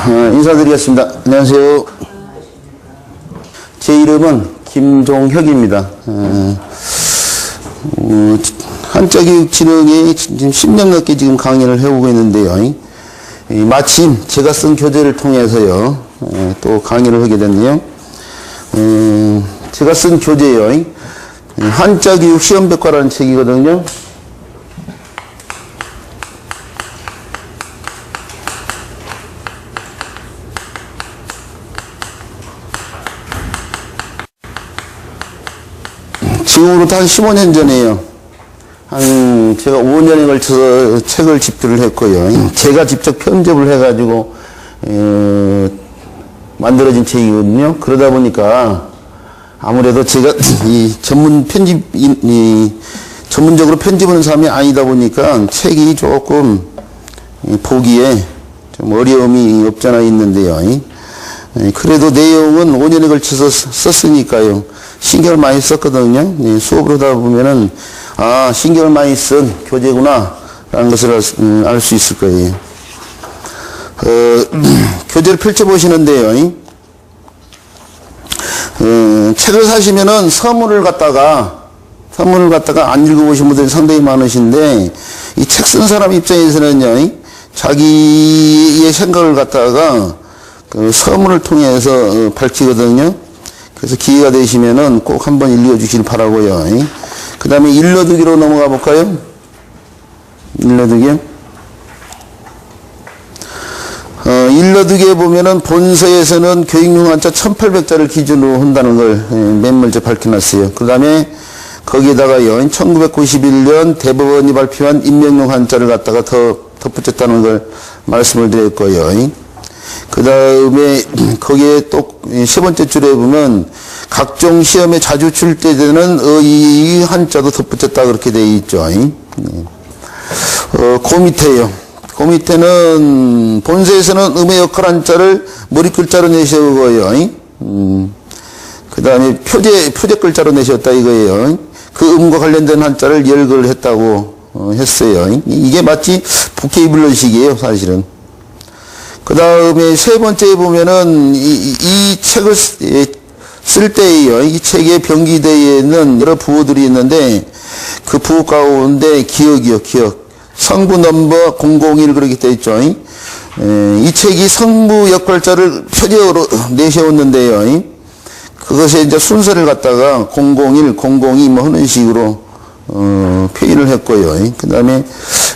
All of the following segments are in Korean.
인사드리겠습니다. 안녕하세요. 제 이름은 김종혁입니다. 한자교육진흥에 지금 10년 넘게 지금 강의를 해오고 있는데요. 마침 제가 쓴 교재를 통해서요, 또 강의를 하게 됐네요. 제가 쓴 교재요. 한자교육 시험백과라는 책이거든요. 지금으로부터 한 15년 전에요. 제가 5년에 걸쳐서 책을 집필을 했고요. 제가 직접 편집을 해가지고, 만들어진 책이거든요. 그러다 보니까 아무래도 제가 전문적으로 편집하는 사람이 아니다 보니까 책이 조금 보기에 좀 어려움이 없잖아 있는데요. 그래도 내용은 5년에 걸쳐서 썼으니까요. 신경을 많이 썼거든요. 수업을 하다 보면은, 신경을 많이 쓴 교재구나, 라는 것을 알 수 있을 거예요. 교재를 펼쳐보시는데요. 책을 사시면은 서문을 갖다가 안 읽어보신 분들이 상당히 많으신데, 이 책 쓴 사람 입장에서는요, 자기의 생각을 갖다가 그 서문을 통해서 밝히거든요. 그래서 기회가 되시면은 꼭 한번 읽어주시길 바라고요. 그 다음에 일러두기로 넘어가 볼까요? 일러두기요. 일러두기에 보면은 본서에서는 교육용 한자 1800자를 기준으로 한다는 걸 맨멀리 밝혀놨어요. 그 다음에 거기에다가요, 1991년 대법원이 발표한 임명용 한자를 갖다가 더 덧붙였다는 걸 말씀을 드렸고요. 그 다음에 거기에 또 세 번째 줄에 보면 각종 시험에 자주 출제되는 의 한자도 덧붙였다 그렇게 되어 있죠. 그 밑에요. 그 밑에는 본서에서는 음의 역할 한자를 머리 글자로 내세우고요. 그 다음에 표제 글자로 내셨다 이거예요. 그 음과 관련된 한자를 열거를 했다고 했어요. 이게 마치 보케이블러식이에요, 사실은. 그 다음에 세 번째에 보면은 이 책을 쓸 때에요. 이 책의 병기대에는 여러 부호들이 있는데 그 부호 가운데 기억이요, 기억. 성부 넘버 001 그렇게 되어 있죠. 이 책이 성부 역할자를 표제어로 내세웠는데요. 그것에 이제 순서를 갖다가 001, 002 뭐 하는 식으로 표현을 했고요. 그 다음에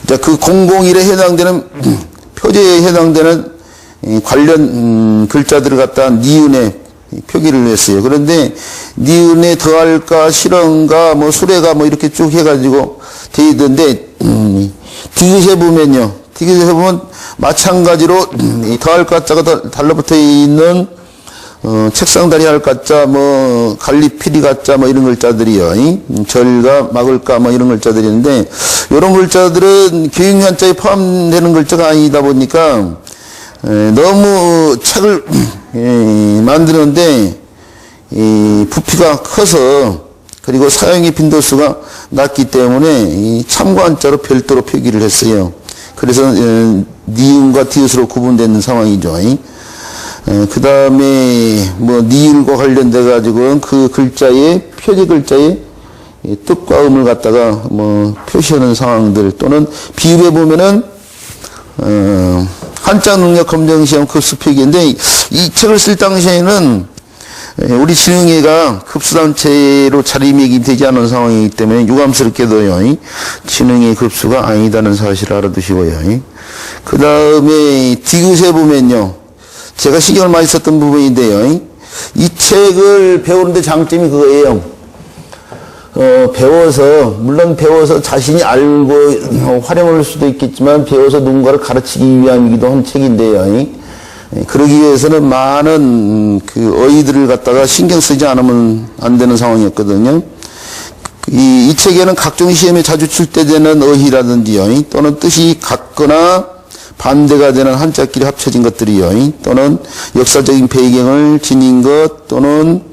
이제 그 001에 해당되는 표제에 해당되는 관련 글자들을 갖다 니은에 표기를 했어요. 그런데 니은에 더할까 실언가 뭐 수레가 뭐 이렇게 쭉 해가지고 돼 있던데 디귿에 보면요. 디귿에 보면 마찬가지로 더할까 자가 달라붙어 있는 책상다리 할까 자 뭐 갈리피리 가자 뭐 이런 글자들이요. 절가 막을까 뭐 이런 글자들이 있는데 이런 글자들은 교육한자에 포함되는 글자가 아니다 보니까 너무 책을 만드는데 부피가 커서 그리고 사용의 빈도수가 낮기 때문에 이 참고한자로 별도로 표기를 했어요. 그래서 니은과 디귿으로 구분되는 상황이죠. 그 다음에 뭐 니을과 관련돼 가지고 그 글자의 표지 글자의 뜻과 음을 갖다가 뭐 표시하는 상황들 또는 비읍에 보면은 한자 능력 검정 시험 급수 표기인데 이 책을 쓸 당시에는 우리 진흥회가 급수단체로 자리매김되지 않은 상황이기 때문에 유감스럽게도요, 진흥회 급수가 아니다는 사실을 알아두시고요. 그 다음에 디귿에 보면요, 제가 신경을 많이 썼던 부분인데요, 이 책을 배우는데 장점이 그거예요. 물론 배워서 자신이 알고 활용할 수도 있겠지만 배워서 누군가를 가르치기 위함이기도 한 책인데요. 그러기 위해서는 많은 그 어휘들을 갖다가 신경 쓰지 않으면 안 되는 상황이었거든요. 이 책에는 각종 시험에 자주 출제되는 어휘라든지요, 또는 뜻이 같거나 반대가 되는 한자끼리 합쳐진 것들이요, 또는 역사적인 배경을 지닌 것, 또는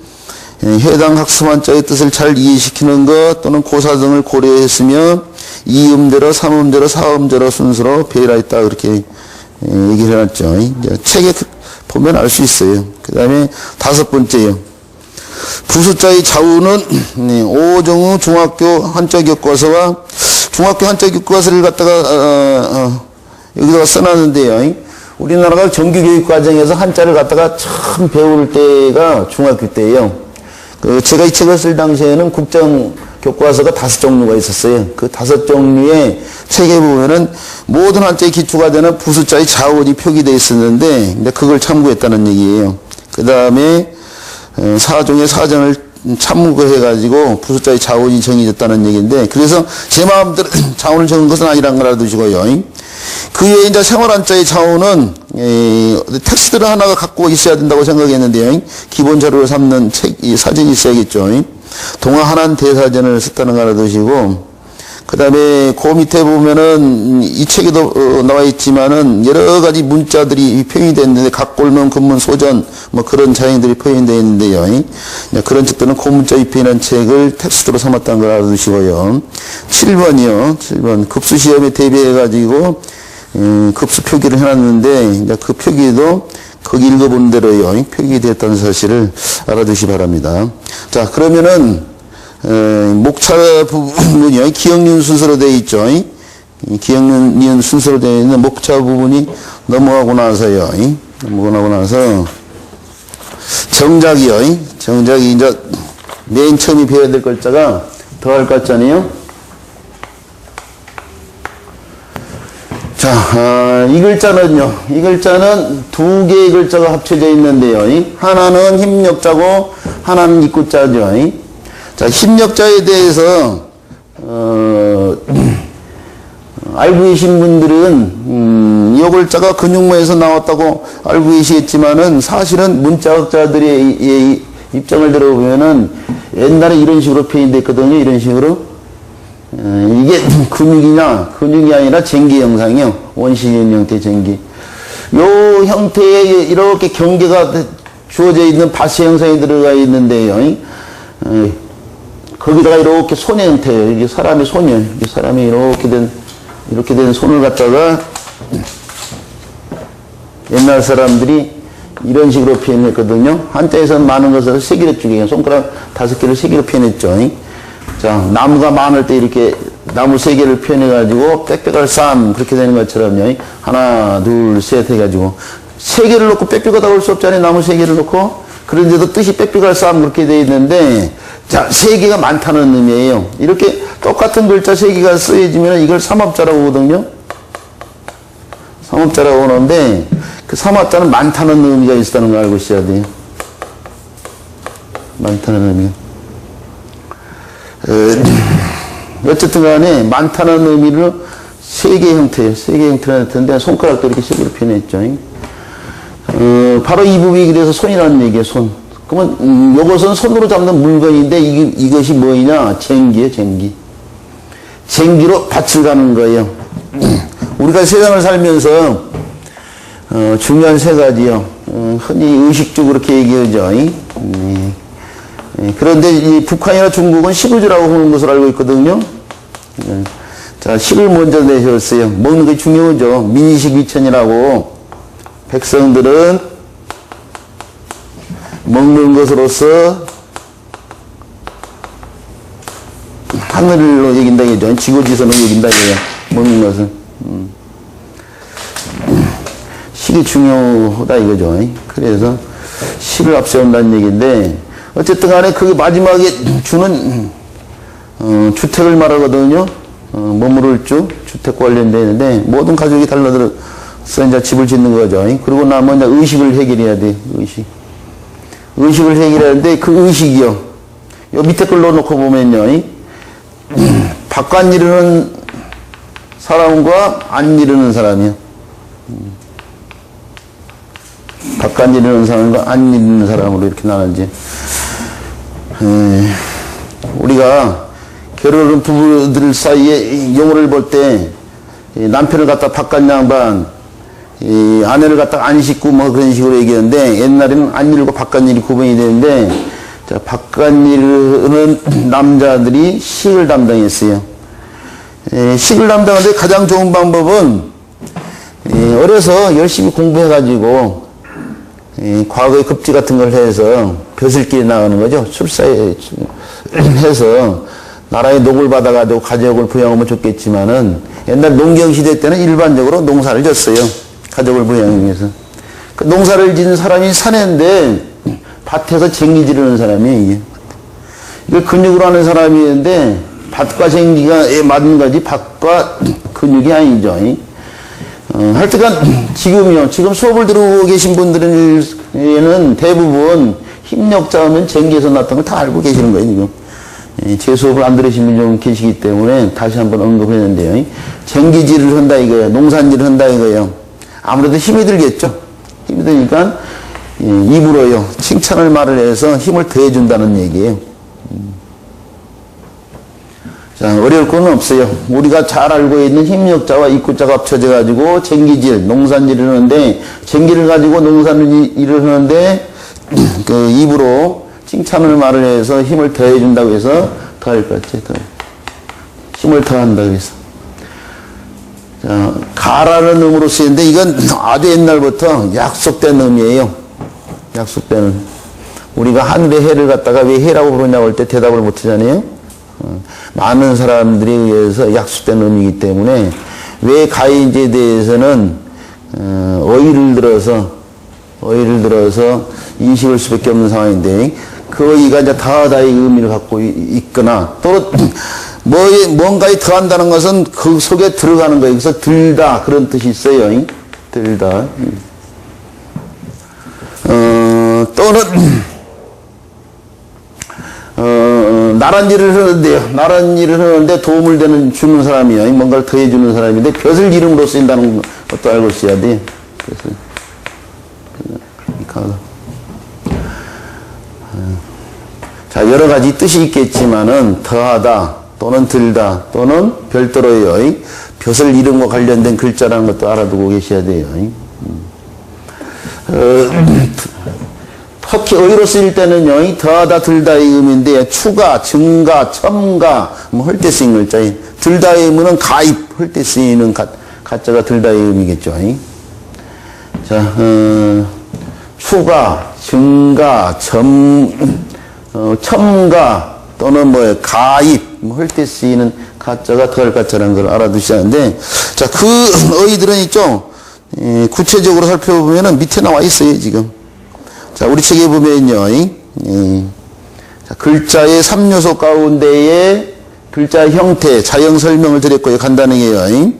해당 학습한자의 뜻을 잘 이해시키는 것 또는 고사 등을 고려했으며 이음대로 삼음대로 사음대로 순서로 배열하였다 그렇게 얘기를 해놨죠. 이제 책에 보면 알 수 있어요. 그 다음에 5번째요. 부수자의 좌우는 오정우 중학교 한자 교과서와 중학교 한자 교과서를 갖다가 여기다가 써놨는데요. 우리나라가 정규교육 과정에서 한자를 갖다가 처음 배울 때가 중학교 때예요. 제가 이 책을 쓸 당시에는 국정 교과서가 5종류가 있었어요. 그 5종류의 책에 보면은 모든 한자의 기초가 되는 부수자의 자원이 표기되어 있었는데, 이제 그걸 참고했다는 얘기예요. 그 다음에 사종의 사전을 참고해가지고 부수자의 자원이 정해졌다는 얘기인데, 그래서 제 마음대로 자원을 정한 것은 아니란 걸 알아두시고요. 그 외에 이제 생활한자의 자원은 텍스트를 하나가 갖고 있어야 된다고 생각했는데요. 기본 자료를 삼는 책, 사전이 있어야겠죠. 동화 한한 대사전을 썼다는 걸 알아두시고, 그 다음에 그 밑에 보면은 이 책에도 나와 있지만은 여러 가지 문자들이 표현이 되어 있는데, 각골문, 근문, 소전, 뭐 그런 자형들이 표현되어 있는데요. 그런 책들은 고문자 입히는 책을 텍스트로 삼았다는 걸 알아두시고요. 7번이요. 7번. 급수시험에 대비해가지고, 급수 표기를 해놨는데, 이제 그 표기도 거기 읽어본 대로요. 표기됐다는 사실을 알아두시기 바랍니다. 자, 그러면은, 목차 부분이요. 기억니은 순서로 되어 있죠. 기억니은 순서로 되어 있는 목차 부분이 넘어가고 나서요. 넘어가고 나서, 정작이요. 정작이 이제 맨 처음에 배워야 될 글자가 더할 글자네요. 자, 이 글자는요. 이 글자는 2개의 글자가 합쳐져 있는데요. 하나는 힘력자고 하나는 입구자죠. 자, 힘력자에 대해서 알고 계신 분들은 이 글자가 근육모에서 나왔다고 알고 계시겠지만은, 사실은 문자학자들의 입장을 들어보면은 옛날에 이런 식으로 표현됐거든요. 이런 식으로. 이게 근육이 아니라 쟁기 형상이요. 원시인 형태 쟁기. 요 형태에 이렇게 경계가 주어져 있는 바시 형상이 들어가 있는데요. 거기다가 이렇게 손의 형태예요. 이게 사람의 손이에요. 이게 사람이 이렇게 된 손을 갖다가 옛날 사람들이 이런 식으로 표현했거든요. 한자에서는 많은 것을 3개로 쪼개요. 손가락 5개를 3개로 표현했죠. 자, 나무가 많을 때 이렇게 나무 3개를 표현해가지고 빽빽할 쌈 그렇게 되는 것처럼요. 하나, 둘, 셋 해가지고 3개를 놓고 빽빽하다고 할 수 없잖아요. 나무 3개를 놓고. 그런데도 뜻이 빽빽할 쌈 그렇게 되어 있는데, 자, 3개가 많다는 의미예요. 이렇게 똑같은 글자 3개가 쓰여지면 이걸 삼합자라고 하거든요. 삼합자라고 하는데, 그 삼합자는 많다는 의미가 있다는 걸 알고 있어야 돼요. 많다는 의미가. 어쨌든 간에 많다는 의미로 3개의 형태예요. 3개의 형태를 할 텐데, 손가락도 이렇게 3개로 표현했죠. 바로 이 부분이 그래서 손이라는 얘기예요. 손. 그러면 요것은 손으로 잡는 물건인데, 이것이 뭐이냐? 쟁기예요. 쟁기. 쟁기로 밭을 가는 거예요. 우리가 세상을 살면서 중요한 3가지요. 흔히 의식주 그렇게 얘기하죠. 그런데 이 북한이나 중국은 식우주라고 하는 것을 알고 있거든요. 자, 식을 먼저 내셨어요. 먹는 게 중요하죠. 민식이천이라고. 백성들은 먹는 것으로서 하늘로 여긴다 이죠. 지고지선으로 여긴다 이거예요. 먹는 것은. 식이 중요하다 이거죠. 그래서 식을 앞세운다는 얘기인데, 어쨌든 간에 그게 마지막에 주는 주택을 말하거든요. 머무를 주택 관련되는데, 모든 가족이 달라들어서 이제 집을 짓는 거죠. 그리고 나면 이제 의식을 해결해야 돼. 의식을 해결하는데, 그 의식이요. 요 밑에 걸 넣어놓고 보면요. 바깥 이르는 사람과 안 이르는 사람이요. 바깥 이르는 사람과 안 이르는 사람으로 이렇게 나누지. 우리가 결혼한 부부들 사이에 용어를 볼 때, 남편을 갖다 바깥 양반, 아내를 갖다 안 씻고 뭐 그런 식으로 얘기하는데, 옛날에는 안 일고 바깥 일이 구분이 되는데, 자, 바깥 일은 남자들이 식을 담당했어요. 식을 담당하는데 가장 좋은 방법은 어려서 열심히 공부해가지고 과거의 급지 같은 걸 해서 벼슬길에 나가는 거죠. 출사해 해서 나라의 녹을 받아가지고 가족을 부양하면 좋겠지만은 옛날 농경시대 때는 일반적으로 농사를 졌어요. 가족을 부양하기 위해서. 그 농사를 짓는 사람이 사내인데 밭에서 쟁기 지르는 사람이 이걸 근육으로 하는 사람이었는데 밭과 쟁기가 맞는 거지 밭과 근육이 아니죠. 하여튼간 지금 수업을 들고 계신 분들에는 대부분 힘력자 하면 쟁기에서 났던 걸 다 알고 계시는 거예요. 지금 제 수업을 안 들으신 분이 좀 계시기 때문에 다시 한번 언급했는데요. 쟁기질을 한다 이거예요. 농산질을 한다 이거예요. 아무래도 힘이 들겠죠. 힘이 드니까 입으로요 칭찬을 말을 해서 힘을 더해준다는 얘기예요. 자, 어려울 건 없어요. 우리가 잘 알고 있는 힘력자와 입구자가 합쳐져 가지고 쟁기질, 농산질을 하는데 쟁기를 가지고 농산일을 하는데 그 입으로 칭찬을 말을 해서 힘을 더해준다고 해서 더할 것 같지? 힘을 더한다고 해서. 자, 가라는 의미로 쓰이는데 이건 아주 옛날부터 약속된 의미예요. 약속되는. 우리가 하늘의 해를 갖다가 왜 해라고 부르냐고 할 때 대답을 못 하잖아요. 많은 사람들에 의해서 약속된 의미이기 때문에 왜 가인지에 대해서는 어휘를 들어서 인식할 수밖에 없는 상황인데 그 어휘가 이제 더하다의 의미를 갖고 있거나 또 뭔가에 더한다는 것은 그 속에 들어가는 거예요. 그래서 들다 그런 뜻이 있어요. 들다. 또는 나란 일을 하는데요. 나란 일을 하는데 도움을 주는 사람이요. 뭔가를 더해주는 사람인데 벼슬 이름으로 쓰인다는 것도 알고 있어야 돼. 자, 여러 가지 뜻이 있겠지만은 더하다 또는 들다 또는 별도로요. 벼슬 이름과 관련된 글자라는 것도 알아두고 계셔야 돼요. 특히 어휘로 쓰일 때는요, 더하다, 들다의 의미인데, 추가, 증가, 첨가, 할 때 쓰인 글자예요. 들다의 의미는 가입, 할 때 쓰이는 가짜가 들다의 의미겠죠. 자, 추가, 증가, 첨가, 또는 가입, 할 때 쓰이는 가짜가 더할 가짜라는 걸 알아두셔야 하는데, 자, 그 어휘들은 있죠. 구체적으로 살펴보면은 밑에 나와 있어요, 지금. 자, 우리 책에 보면요, 자, 글자의 3요소 가운데에 글자 형태, 자형 설명을 드렸고요, 간단하게요.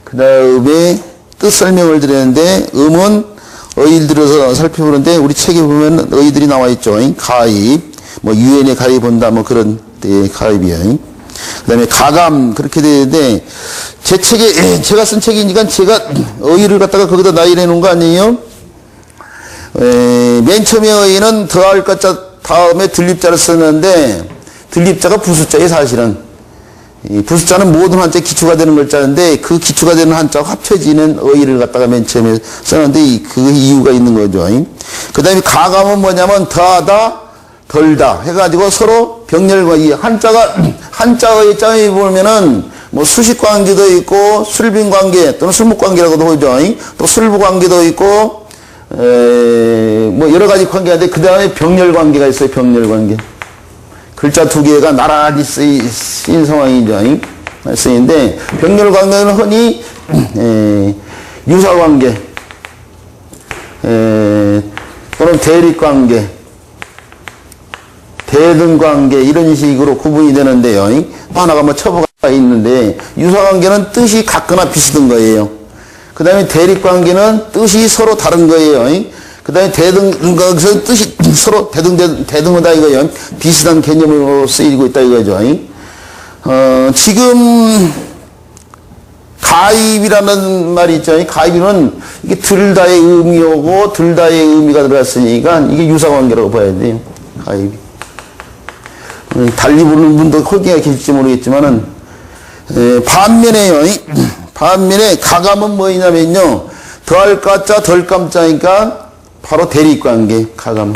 그 다음에 뜻 설명을 드렸는데, 음은 어휘를 들어서 살펴보는데, 우리 책에 보면 어휘들이 나와 있죠. 가입, 유엔에 가입한다, 그런 때의 가입이에요. 그 다음에 가감, 그렇게 되는데, 제가 쓴 책이니까 제가 어휘를 갖다가 거기다 나열해 놓은 거 아니에요? 맨 처음에 어휘는 더할 것자 다음에 들립자를 썼는데 들립자가 부수자예요. 사실은 이 부수자는 모든 한자에 기초가 되는 글자인데 그 기초가 되는 한자가 합쳐지는 어휘를 갖다가 맨 처음에 썼는데 그 이유가 있는 거죠. 그 다음에 가감은 뭐냐면 더하다 덜다 해가지고 서로 병렬과 이 한자의 짬에 보면은 수식관계도 있고 술빈관계 또는 술목관계라고도 하죠. 또 술부관계도 있고 여러 가지 관계가 있는데, 그 다음에 병렬 관계가 있어요, 병렬 관계. 글자 두 개가 나란히 쓰인 상황이죠. 쓰이는데, 병렬 관계는 흔히, 유사 관계, 또는 대립 관계, 대등 관계, 이런 식으로 구분이 되는데요. 하나가 첩어가 있는데, 유사 관계는 뜻이 같거나 비슷한 거예요. 그 다음에 대립관계는 뜻이 서로 다른 거예요. 그 다음에 대등관계에서 뜻이 서로 대등하다 이거예요. 비슷한 개념으로 쓰이고 있다 이거죠. 지금 가입이라는 말이 있죠. 가입은 이게 들다의 의미오고 들다의 의미가 들어갔으니까 이게 유사관계라고 봐야 돼요. 가입이. 달리 부르는 분도 거기가 계실지 모르겠지만은 반면에 가감은 뭐냐면요, 더할 가짜 덜 깜자니까 바로 대립관계. 가감.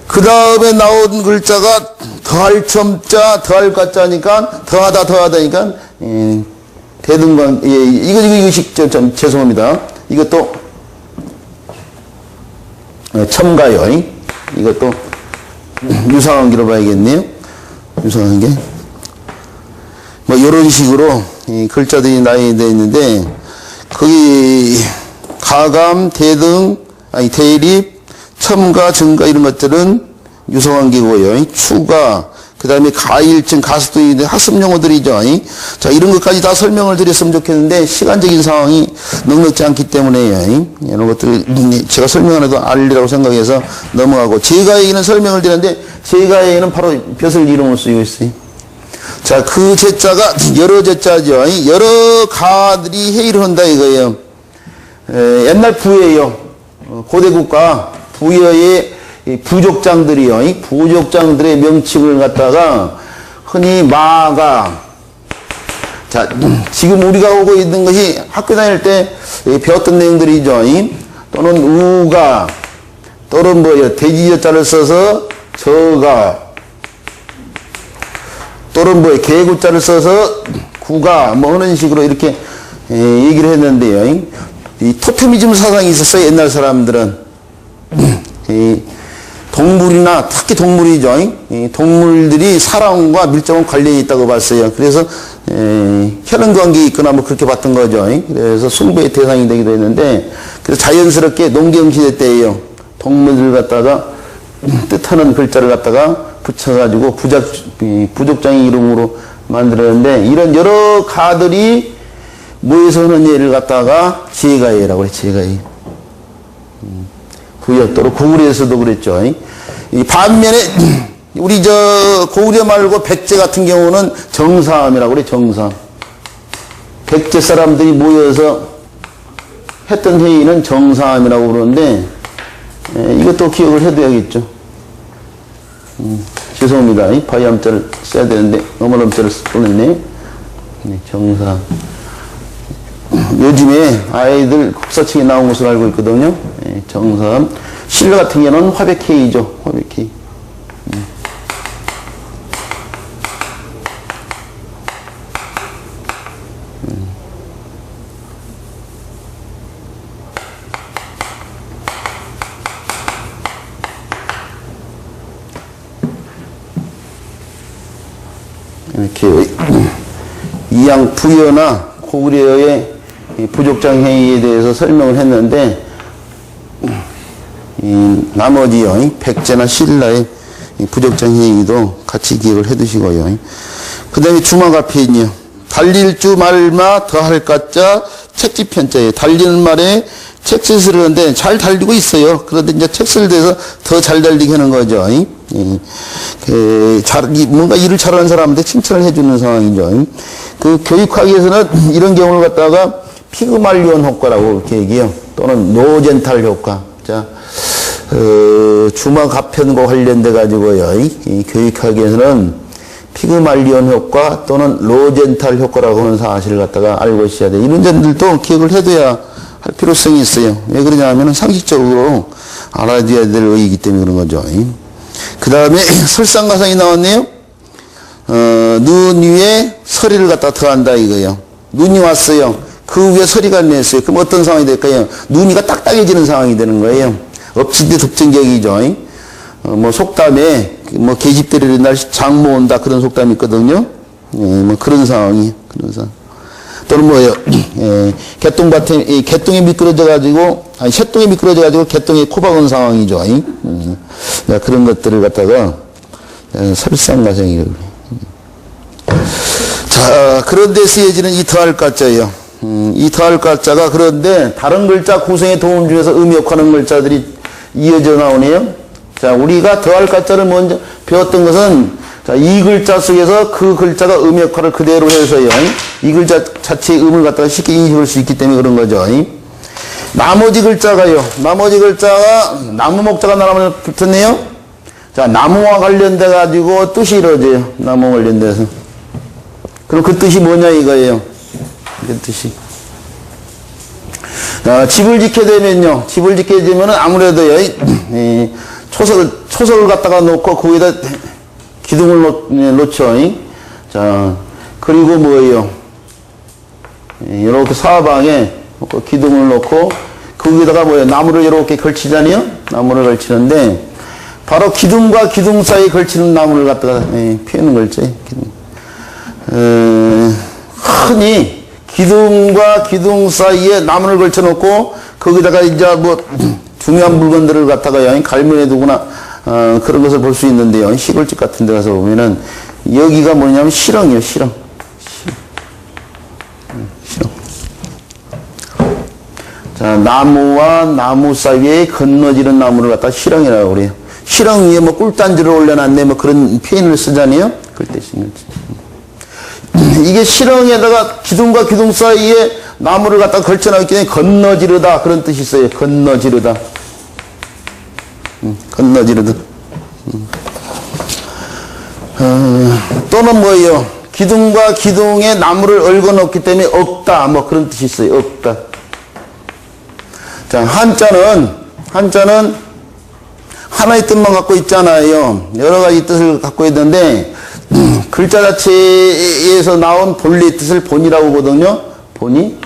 그 다음에 나온 글자가 더할 첨자 더할 가짜니까 더하다니까 대등관, 예, 이것이, 죄송합니다. 이것도, 첨가요. 이것도 유사한 기로 봐야겠네요. 유사한 게. 뭐, 이런 식으로 이 글자들이 나뉘어져 있는데, 거기, 가감, 대등, 대립, 첨가, 증가 이런 것들은 유사관계고요. 추가, 그 다음에 가일증, 가속도 학습 용어들이죠. 자, 이런 것까지 다 설명을 드렸으면 좋겠는데, 시간적인 상황이 넉넉지 않기 때문에요. 이런 것들을 제가 설명 안 해도 알리라고 생각해서 넘어가고, 제가에게는 설명을 드렸는데, 제가에게는 바로 벼슬 이름을 쓰고 있어요. 자, 그 제자가 여러 제자죠. 여러 가들이 회의를 한다 이거예요. 옛날 부여예요. 고대국가 부여의 부족장들이요. 부족장들의 명칭을 갖다가 흔히 마가, 자, 지금 우리가 오고 있는 것이 학교 다닐 때 배웠던 내용들이죠. 또는 우가, 또는 뭐요, 돼지자자를 써서 저가, 또는 뭐 개구자를 써서 구가, 뭐 하는 식으로 이렇게 얘기를 했는데요. 이 토테미즘 사상이 있었어요. 옛날 사람들은. 동물이나 특히 동물이죠. 동물들이 사람과 밀접한 관련이 있다고 봤어요. 그래서 혈연 관계가 있거나 뭐 그렇게 봤던 거죠. 그래서 숭배의 대상이 되기도 했는데, 그래서 자연스럽게 농경 시대 때예요. 동물들 갖다가 뜻하는 글자를 갖다가 붙여가지고 부족장의 이름으로 만들었는데, 이런 여러 가들이 모여서 하는 예를 갖다가 지혜가예라고 그래. 지혜가예. 부여도로 고구려에서도 그랬죠. 이 반면에 우리 고구려 말고 백제 같은 경우는 정사함이라고 그래. 정사함. 백제 사람들이 모여서 했던 회의는 정사함이라고 그러는데, 이것도 기억을 해둬야겠죠. 죄송합니다. 바이암자를 써야 되는데 어머럼자를 써냈네. 정사함. 요즘에 아이들 국사책에 나온 것으로 알고 있거든요. 정사함. 신라 같은 경우는 화백회의죠. 화백회의. 이렇게 이양 부여나 고구려의 부족장 회의에 대해서 설명을 했는데, 나머지요, 백제나 신라의 부족장 회의도 같이 기억을 해 두시고요. 그 다음에 주막 앞에 있네요. 달릴 주 말마 더할 가자 책지편자예요. 달리는 말에 책짓을 하는데 잘 달리고 있어요. 그런데 이제 책을 대서 더 잘 달리게 하는 거죠. 뭔가 일을 잘하는 사람한테 칭찬을 해주는 상황이죠. 그 교육학에서는 이런 경우를 갖다가 피그말리온 효과라고 이렇게 얘기해요. 또는 노젠탈 효과. 자, 주막 앞편과 관련돼 가지고요. 이 교육학에서는 피그말리온 효과 또는 로젠탈 효과라고 하는 사실을 갖다가 알고 있어야 돼. 이런 점들도 기억을 해둬야 할 필요성이 있어요. 왜 그러냐 하면 상식적으로 알아둬야 될 의의이기 때문에 그런 거죠. 그 다음에 설상가상이 나왔네요. 눈 위에 서리를 갖다 더한다 이거예요. 눈이 왔어요. 그 위에 서리가 냈어요. 그럼 어떤 상황이 될까요? 눈이가 딱딱해지는 상황이 되는 거예요. 엎친데 덮친격이죠. 뭐 속담에 뭐 계집들이 날 장모 온다 그런 속담이 있거든요. 뭐 그런 상황이에요. 그런 상황. 또는 뭐예요? 개똥밭에 개똥이 미끄러져 가지고 새똥이 미끄러져 가지고 개똥에 코 박은 상황이죠. 그런 것들을 갖다가 설상가상이라고 그래요. 자, 그런데 쓰여지는 이 더할 가자예요. 이 더할 가자가 그런데 다른 글자 구성에 도움 주면서 의미역하는 글자들이 이어져 나오네요. 자, 우리가 더할 가자를 먼저 배웠던 것은 자, 이 글자 속에서 그 글자가 음의 역할을 그대로 해서요. 이 글자 자체의 음을 갖다가 쉽게 인식할 수 있기 때문에 그런 거죠. 나머지 글자가요. 나머지 글자가 나무 목자가 나라면 붙었네요. 자, 나무와 관련돼 가지고 뜻이 이루어져요. 나무 관련돼서. 그럼 그 뜻이 뭐냐 이거예요. 그 뜻이. 집을 짓게 되면요. 집을 짓게 되면은 아무래도요. 초석을 갖다가 놓고 거기다 기둥을 놓죠. 자, 그리고 뭐예요? 자, 이 벽돌 같은 거 이렇게 사방에 기둥을 놓고 거기다가 뭐예요? 나무를 이렇게 걸치잖아요? 나무를 걸치는데 바로 기둥과 기둥 사이에 걸치는 나무를 갖다가 피우는 걸지. 흔히 기둥과 기둥 사이에 나무를 걸쳐놓고 거기다가 이제 뭐 중요한 물건들을 갖다가 갈문에 두거나 그런 것을 볼 수 있는데요. 시골집 같은 데 가서 보면은 여기가 뭐냐면 실흥이에요. 실흥. 자, 나무와 나무 사이에 건너지는 나무를 갖다 실흥이라고 그래요. 실흥 위에 뭐 꿀단지를 올려놨네 뭐 그런 표현을 쓰잖아요. 그럴 때 쓰는 거지. 이게 실흥에다가 기둥과 기둥 사이에 나무를 갖다 걸쳐놨기 때문에 건너지르다 그런 뜻이 있어요. 건너지르다. 건너지르다. 또는 뭐예요? 기둥과 기둥에 나무를 얽어 놓기 때문에 없다 뭐 그런 뜻이 있어요. 없다. 자, 한자는 하나의 뜻만 갖고 있잖아요. 여러 가지 뜻을 갖고 있는데 글자 자체에서 나온 본래의 뜻을 본이라고 하거든요. 본이.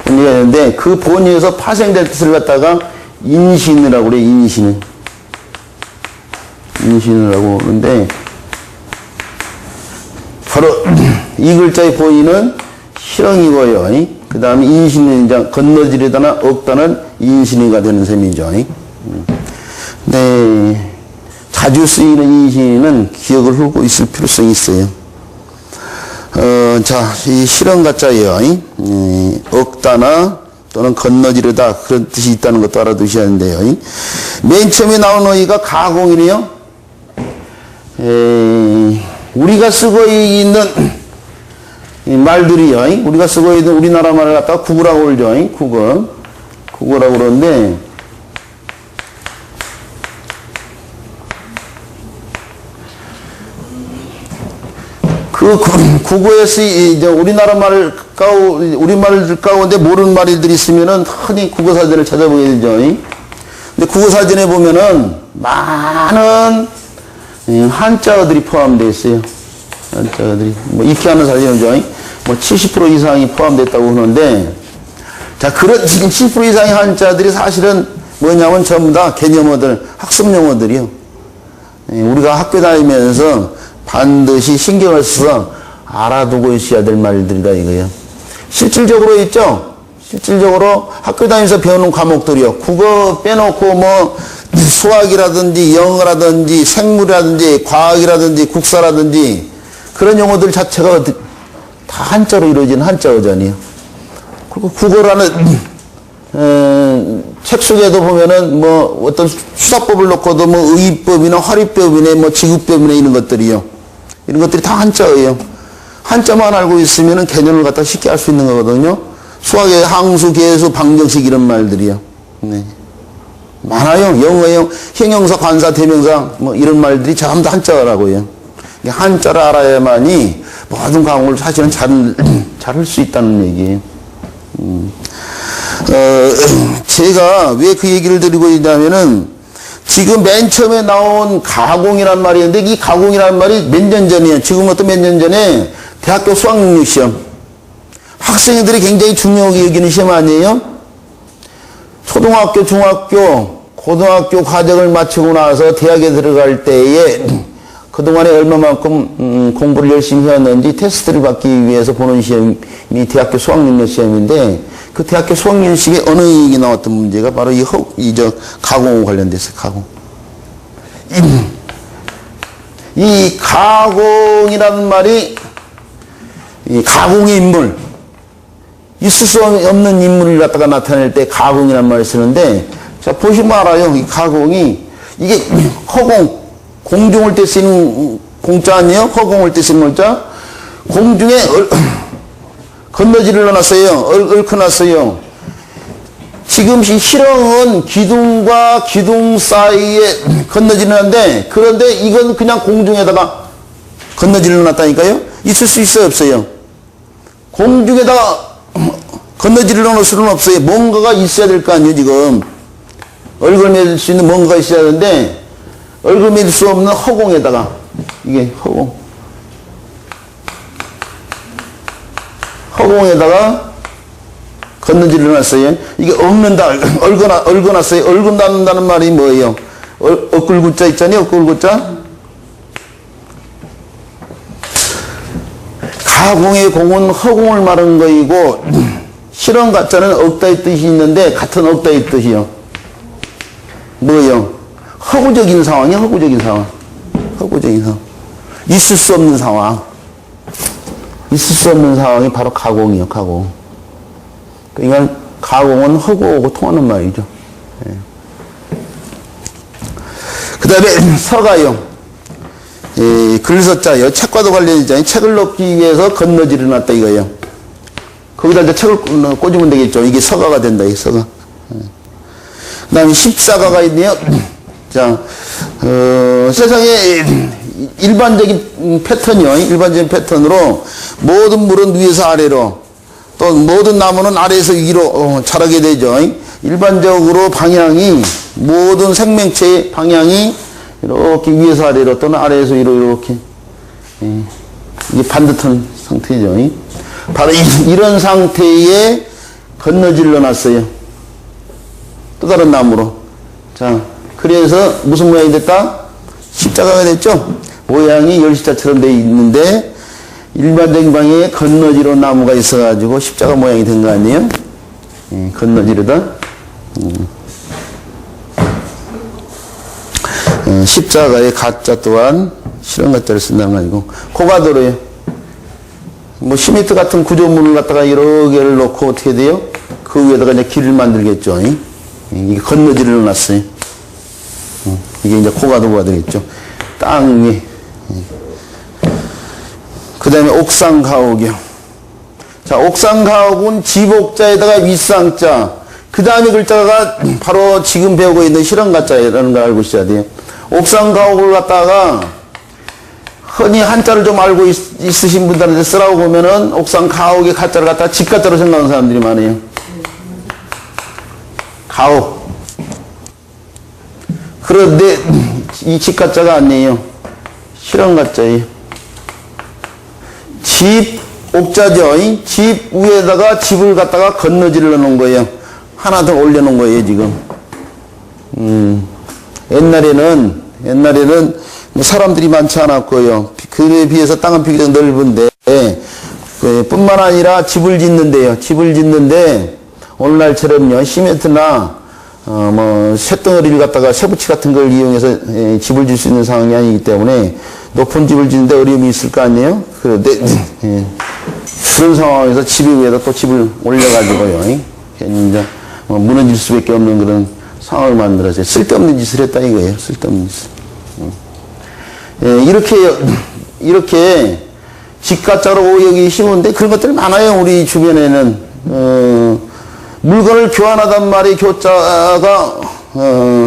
본이가 있는데 그 본이에서 파생된 뜻을 갖다가 인신이라고 그래요. 인신이라고 그러는데 바로 이 글자의 본이는 실흥이고요. 그 다음에 인신이 이제 건너지르다나 없다는 인신이가 되는 셈이죠. 네. 자주 쓰이는 인신은 기억을 하고 있을 필요성이 있어요. 자, 이 실흥가자예요. 없다나 또는 건너지르다 그런 뜻이 있다는 것도 알아두셔야 하는데요. 맨 처음에 나온 어휘가 가공이네요. 우리가 쓰고 있는 말들이요. 우리가 쓰고 있는 우리나라 말을 갖다가 국어라고 그러죠. 국어라고 그러는데, 그 국어에서 이제 우리나라 우리 말들 가운데 모르는 말들이 있으면은 흔히 국어사전을 찾아보게 되죠. 근데 국어사전에 보면은 많은 한자어들이 포함되어 있어요. 한자어들이. 뭐, 익히 하는 사전이죠. 뭐, 70% 이상이 포함됐다고 하는데, 자, 지금 70% 이상의 한자들이 사실은 뭐냐면 전부 다 개념어들, 학습 용어들이요. 우리가 학교 다니면서 반드시 신경을 써서 알아두고 있어야 될 말들이다 이거예요. 실질적으로 있죠? 실질적으로 학교 다니면서 배우는 과목들이요. 국어 빼놓고 뭐, 수학이라든지 영어라든지 생물이라든지 과학이라든지 국사라든지 그런 용어들 자체가 다 한자로 이루어진 한자어잖아요. 그리고 국어라는 책 속에도 보면은 뭐 어떤 수사법을 놓고도 뭐 의법이나 화리법이나 뭐 지구법이나 이런 것들이요. 이런 것들이 다 한자어예요. 한자만 알고 있으면은 개념을 갖다 쉽게 알 수 있는 거거든요. 수학의 항수, 계수, 방정식 이런 말들이요. 네. 많아요. 영어형, 형용사, 관사, 대명사 뭐 이런 말들이 전부 다 한자어라고요. 한자를 알아야만이 모든 과목을 사실은 잘 할 수 있다는 얘기예요. 제가 왜 그 얘기를 드리고 있냐면은 지금 맨 처음에 나온 가공이란 말이 있는데 이 가공이란 말이 몇 년 전이에요. 지금부터 몇 년 전에 대학교 수학능력 시험. 학생들이 굉장히 중요하게 여기는 시험 아니에요? 초등학교, 중학교, 고등학교 과정을 마치고 나서 대학에 들어갈 때에 그동안에 얼마만큼 공부를 열심히 해왔는지 테스트를 받기 위해서 보는 시험이 대학교 수학능력 시험인데 그 대학교 수학능력 시험에 어느 얘기 나왔던 문제가 바로 가공과 관련됐어요. 가공. 이 가공이라는 말이 이 가공의 인물, 있을 수 없는 인물을 갖다가 나타낼 때 가공이라는 말을 쓰는데 자 보시면 알아요. 이 가공이 이게 허공 공중을 때 쓰는 공자 아니에요? 허공을 때 쓰는 공자. 공중에 건너지를 넣어놨어요. 얽혀놨어요. 지금 이 실흥은 기둥과 기둥 사이에 건너지는데 그런데 이건 그냥 공중에다가 건너지를 넣어놨다니까요? 있을 수 있어요? 없어요? 공중에다가 건너지를 넣을 수는 없어요. 뭔가가 있어야 될 거 아니에요, 지금. 얼굴 맺을 수 있는 뭔가가 있어야 되는데 얼굴 맺을 수 없는 허공에다가 이게 허공. 허공에다가 건너지를 놨어요. 이게 엎는다, 얽어놨어요. 얽은다는 말이 뭐예요? 엇굴구자 있잖아요, 엇굴구자. 가공의 공은 허공을 말하는 거이고, 실험 가짜는 없다의 뜻이 있는데, 같은 없다의 뜻이요. 뭐예요? 허구적인 상황이요, 허구적인 상황. 허구적인 상황. 있을 수 없는 상황. 있을 수 없는 상황이 바로 가공이요, 가공. 그러니까 가공은 허구하고 통하는 말이죠. 예. 그 다음에 서가요. 글서자요. 책과도 관련이잖아요. 책을 넣기 위해서 건너지를 놨다 이거예요. 거기다 이제 책을 꽂으면 되겠죠. 이게 서가가 된다, 이 서가. 예. 그 다음에 십사가가 있네요. 자, 세상에 일반적인 패턴이요. 일반적인 패턴으로 모든 물은 위에서 아래로 또 모든 나무는 아래에서 위로 자라게 되죠. 일반적으로 방향이 모든 생명체의 방향이 이렇게 위에서 아래로 또는 아래에서 위로 이렇게 이게 반듯한 상태죠. 바로 이런 상태에 건너질러 놨어요. 또 다른 나무로. 자, 그래서 무슨 모양이 됐다? 십자가가 됐죠. 모양이 열십자처럼 되어 있는데 일반적인 방향에 건너지로 나무가 있어가지고 십자가 모양이 된 거 아니에요? 건너지르다. 십자가의 가짜 또한 실험 가짜를 쓴다는 거 아니고 고가도로예요. 뭐 시멘트 같은 구조물을 갖다가 여러 개를 놓고 어떻게 돼요? 그 위에다가 이제 길을 만들겠죠. 이게 건너지를 놨어요. 이게 이제 고가도로가 되겠죠. 땅 위에. 그 다음에 옥상가옥이요. 자, 옥상가옥은 지복자에다가 윗상자. 그 다음에 글자가 바로 지금 배우고 있는 실험가자라는 걸 알고 있어야 돼요. 옥상가옥을 갖다가 흔히 한자를 좀 알고 있으신 분들한테 쓰라고 보면은 옥상가옥의 가자를 갖다가 집가자로 생각하는 사람들이 많아요. 가옥. 그런데 이 집가자가 아니에요. 실험가자예요. 집, 옥자죠. 집 위에다가 집을 갖다가 건너질러 놓은 거예요. 하나 더 올려놓은 거예요, 지금. 옛날에는 뭐 사람들이 많지 않았고요. 그에 비해서 땅은 비교적 넓은데, 뿐만 아니라 집을 짓는데요. 집을 짓는데, 오늘날처럼요, 시멘트나, 쇳덩어리를 갖다가 쇠붙이 같은 걸 이용해서 집을 질 수 있는 상황이 아니기 때문에 높은 집을 짓는데 어려움이 있을 거 아니에요? 그런데, 그런 상황에서 집 위에다 또 집을 올려가지고요. 괜히 이제 무너질 수밖에 없는 그런 상황을 만들어서 쓸데없는 짓을 했다 이거예요. 쓸데없는 짓을. 이렇게 집가짜로 오역이 쉬운데 그런 것들이 많아요. 우리 주변에는. 물건을 교환하단 말이 교자가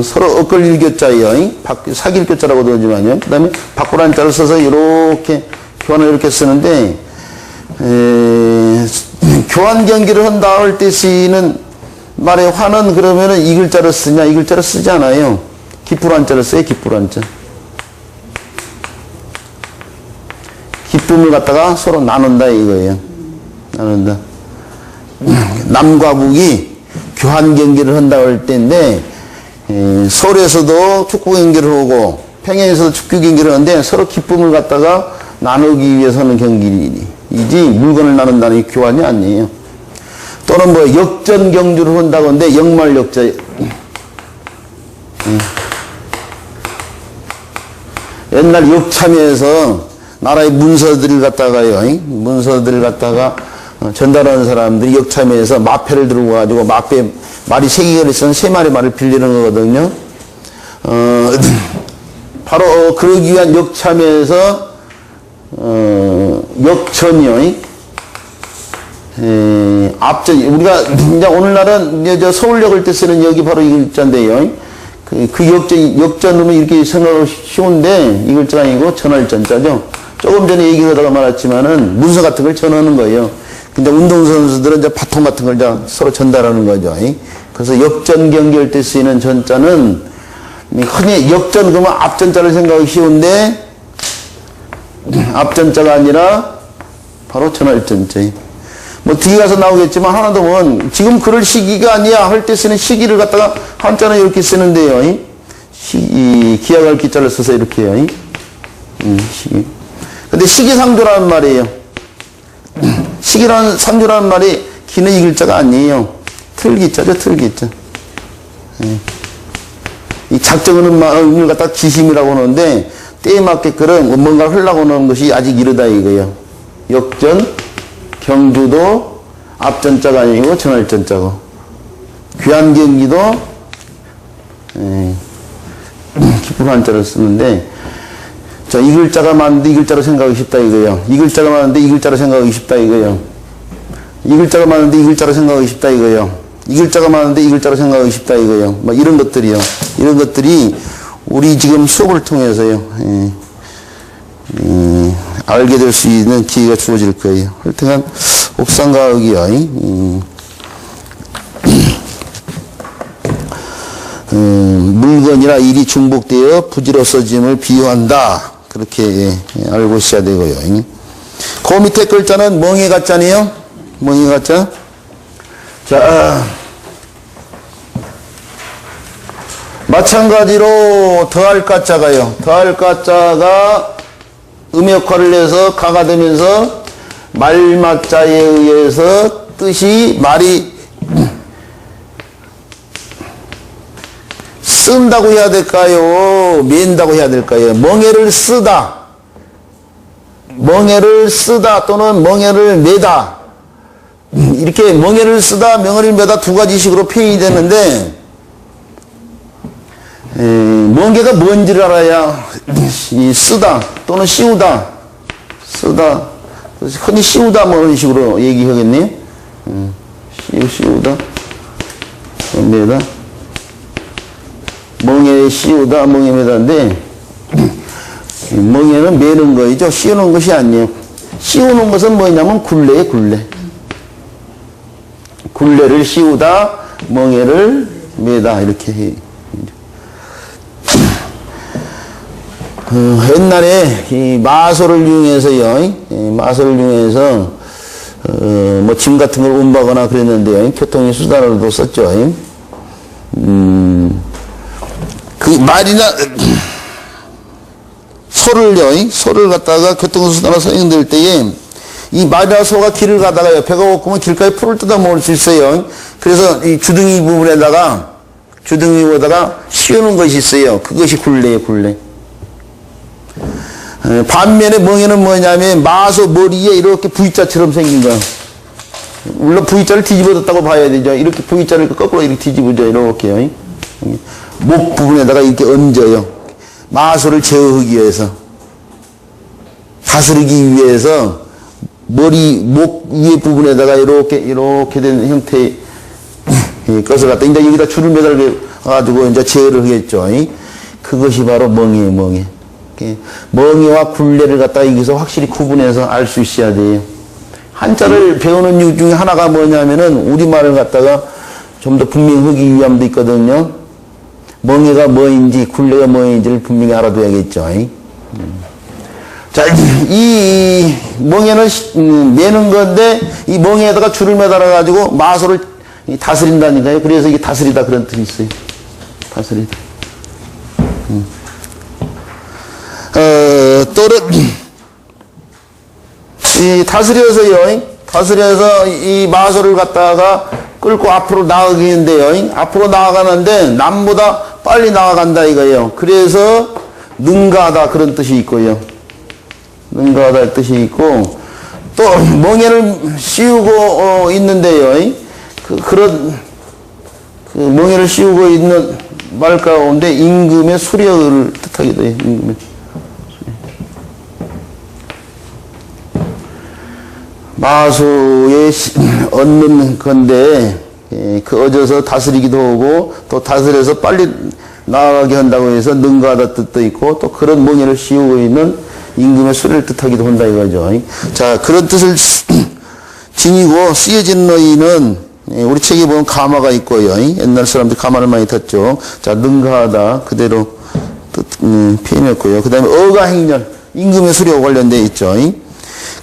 서로 엇걸릴 교자예요. 사귈 교자라고도 하지만요. 그 다음에 바꾸라는 자를 써서 이렇게 교환을 이렇게 쓰는데 교환 경기를 한다 할 때 쓰이는 말의 화는 그러면은 이 글자를 쓰냐 이 글자를 쓰지 않아요. 기쁘란 자를 써요. 기쁘란 자. 기쁨을 갖다가 서로 나눈다 이거예요. 나눈다. 남과 북이 교환 경기를 한다고 할 때인데 서울에서도 축구 경기를 하고 평양에서도 축구 경기를 하는데 서로 기쁨을 갖다가 나누기 위해서 하는 경기이지 물건을 나눈다는 게 교환이 아니에요. 또는 뭐 역전 경주를 한다고 하는데 역말 역자. 옛날 역참에서 나라의 문서들을 갖다가요. 문서들을 갖다가 전달하는 사람들이 역참에서 마패를 들고 가지고 마패 말이 3개가 있으면 3마리 말을 빌리는 거거든요. 바로 그러기 위한 역참에서 역전이요. 앞전 우리가 이제 오늘날은 이제 저 서울역을 때 쓰는 역이 바로 이 글자인데요. 그 역전으로 이렇게 생각하기 쉬운데 이 글자가 아니고 전할 전자죠. 조금 전에 얘기하다가 말했지만은 문서 같은 걸 전하는 거예요. 근데 운동선수들은 이제 바통 같은 걸 이제 서로 전달하는 거죠. 그래서 역전 경기할 때 쓰이는 전자는 흔히 역전 그러면 앞전자를 생각하기 쉬운데 앞전자가 아니라 바로 전할 전자예요. 뭐 뒤에 가서 나오겠지만 하나 더 보면 지금 그럴 시기가 아니야 할 때 쓰는 시기를 갖다가 한자는 이렇게 쓰는데요. 기약할 기자를 써서 이렇게 해요. 시기. 근데 시기상조라는 말이에요. 시기라는 상조라는 말이 기는 이 글자가 아니에요. 틀기자죠, 틀기자. 이 작정하는 마음을 갖다 기심이라고 하는데 때에 맞게끔 뭔가를 하려고 하는 것이 아직 이르다 이거예요. 역전, 경주도 앞전자가 아니고 전할전자고 귀한 경기도 기쁜 한자를 쓰는데 자, 이 글자가 많은데 이 글자로 생각하기 쉽다 이거예요. 이 글자가 많은데 이 글자로 생각하기 쉽다 이거예요. 이 글자가 많은데 이 글자로 생각하기 쉽다 이거예요. 이 글자가 많은데 이 글자로 생각하기 쉽다 이거예요. 막 이런 것들이요. 이런 것들이 우리 지금 수업을 통해서요. 알게 될 수 있는 기회가 주어질 거예요. 하여튼간 옥상가옥이요. 물건이나 일이 중복되어 부질없어짐을 비유한다. 그렇게 알고 있어야 되고요. 그 밑에 글자는 멍해 같잖아요. 멍해 같자. 자, 마찬가지로 더할 가자가요. 더할 가자가 음의 역할을 해서 가가 되면서 말맞자에 의해서 뜻이 말이 쓴다고 해야 될까요? 맨다고 해야 될까요? 멍해를 쓰다. 멍해를 쓰다 또는 멍해를 매다. 이렇게 멍해를 쓰다, 멍해를 매다 두 가지 식으로 표현이 되는데 멍해가 뭔지를 알아야 쓰다 또는 씌우다. 쓰다. 흔히 씌우다 뭐 이런 식으로 얘기하겠네요. 씌우다. 매다. 멍해 씌우다, 멍해 매다인데 멍해는 매는 거이죠. 씌우는 것이 아니에요. 씌우는 것은 뭐냐면 굴레예요, 굴레. 굴레를 씌우다, 멍해를 매다 이렇게 해. 옛날에 이 마소를 이용해서요, 마소를 이용해서 뭐 짐 같은 걸 운바거나 그랬는데요, 교통의 수단으로도 썼죠. 그 말이나 소를 갖다가 교통수단으로 사용될 때에 이 말이나 소가 길을 가다가요, 배가 고프면 길가에 풀을 뜯어 먹을 수 있어요. 그래서 이 주둥이 부분에다가 씌우는 것이 있어요. 그것이 굴레예요, 굴레. 반면에 멍해는 뭐냐면 마소 머리에 이렇게 V자처럼 생긴 거야. 물론 V자를 뒤집어졌다고 봐야 되죠. 이렇게 V자를 거꾸로 이렇게 뒤집어져, 이렇게요. 목 부분에다가 이렇게 얹어요. 마소를 제어하기 위해서. 다스리기 위해서 목 위에 부분에다가 이렇게 된 형태의 것을 갖다 이제 여기다 줄을 매달아가지고 이제 제어를 하겠죠. 그것이 바로 멍해예요, 멍해. 멍해와 굴레를 갖다가 여기서 확실히 구분해서 알 수 있어야 돼요. 한자를 배우는 이유 중에 하나가 뭐냐면은 우리말을 갖다가 좀 더 분명하기 위함도 있거든요. 멍해가 뭐인지 굴레가 뭐인지를 분명히 알아둬야겠죠. 자, 이 멍해는 매는 건데 이 멍해에다가 줄을 매달아 가지고 마소를 다스린다니까요. 그래서 이게 다스리다 그런 뜻이 있어요. 다스리다. 이 다스려서 이 마소를 갖다가 끌고 앞으로 나가겠는데요. 앞으로 나아가는데 남보다 빨리 나아간다 이거예요. 그래서 능가하다 그런 뜻이 있고요. 능가하다 뜻이 있고 또 멍해를 씌우고 있는데요. 그런 멍해를 씌우고 있는 말 가운데 임금의 수령을 뜻하기도 해요. 임금의. 마소에 얻는 건데 그 얻어서 다스리기도 하고 또 다스려서 빨리 나아가게 한다고 해서 능가하다 뜻도 있고 또 그런 멍해를 씌우고 있는 임금의 수레를 뜻하기도 한다 이거죠. 자, 그런 뜻을 지니고 쓰여진 너희는 우리 책에 보면 가마가 있고요. 옛날 사람들이 가마를 많이 탔죠. 자, 능가하다 그대로 표현했고요. 그 다음에 어가 행렬 임금의 수레와 관련되어 있죠.